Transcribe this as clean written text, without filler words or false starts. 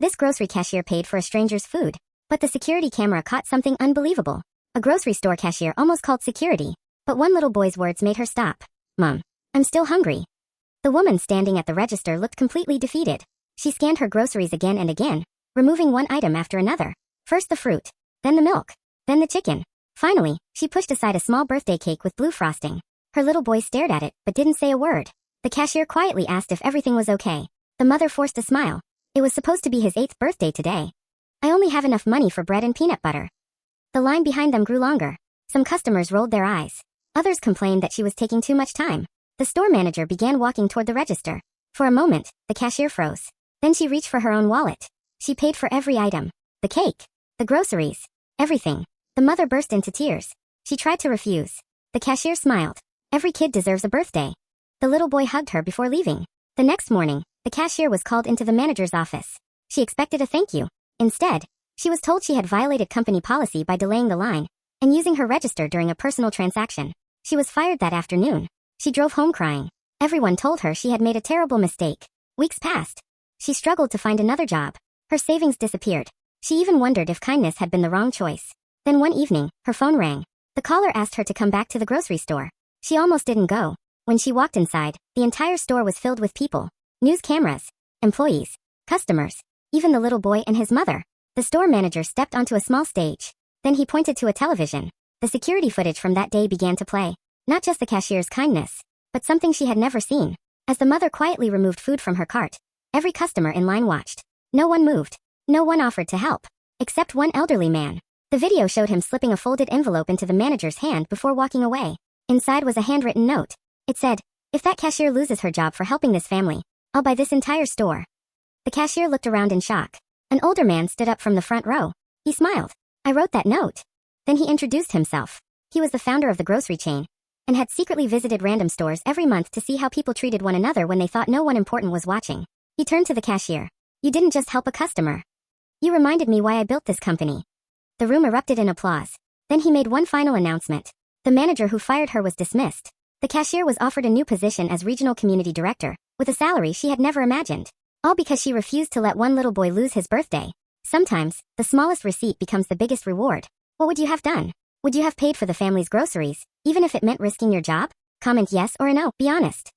This grocery cashier paid for a stranger's food. But the security camera caught something unbelievable. A grocery store cashier almost called security. But one little boy's words made her stop. "Mom, I'm still hungry." The woman standing at the register looked completely defeated. She scanned her groceries again and again, removing one item after another. First the fruit, then the milk, then the chicken. Finally, she pushed aside a small birthday cake with blue frosting. Her little boy stared at it, but didn't say a word. The cashier quietly asked if everything was okay. The mother forced a smile. It was supposed to be his 8th birthday today. "I only have enough money for bread and peanut butter." The line behind them grew longer. Some customers rolled their eyes. Others complained that she was taking too much time. The store manager began walking toward the register. For a moment, the cashier froze. Then she reached for her own wallet. She paid for every item. The cake. The groceries. Everything. The mother burst into tears. She tried to refuse. The cashier smiled. Every kid deserves a birthday. The little boy hugged her before leaving. The next morning, the cashier was called into the manager's office. She expected a thank you. Instead, she was told she had violated company policy by delaying the line and using her register during a personal transaction. She was fired that afternoon. She drove home crying. Everyone told her she had made a terrible mistake. Weeks passed. She struggled to find another job. Her savings disappeared. She even wondered if kindness had been the wrong choice. Then one evening, her phone rang. The caller asked her to come back to the grocery store. She almost didn't go. When she walked inside, the entire store was filled with people. News cameras, employees, customers, even the little boy and his mother. The store manager stepped onto a small stage. Then he pointed to a television. The security footage from that day began to play. Not just the cashier's kindness, but something she had never seen. As the mother quietly removed food from her cart, every customer in line watched. No one moved. No one offered to help. Except one elderly man. The video showed him slipping a folded envelope into the manager's hand before walking away. Inside was a handwritten note. It said, "If that cashier loses her job for helping this family, I'll buy this entire store." The cashier looked around in shock. An older man stood up from the front row. He smiled. "I wrote that note." Then he introduced himself. He was the founder of the grocery chain and had secretly visited random stores every month to see how people treated one another when they thought no one important was watching. He turned to the cashier. "You didn't just help a customer. You reminded me why I built this company." The room erupted in applause. Then he made one final announcement. The manager who fired her was dismissed. The cashier was offered a new position as regional community director, with a salary she had never imagined. All because she refused to let one little boy lose his birthday. Sometimes, the smallest receipt becomes the biggest reward. What would you have done? Would you have paid for the family's groceries, even if it meant risking your job? Comment yes or a no. Be honest.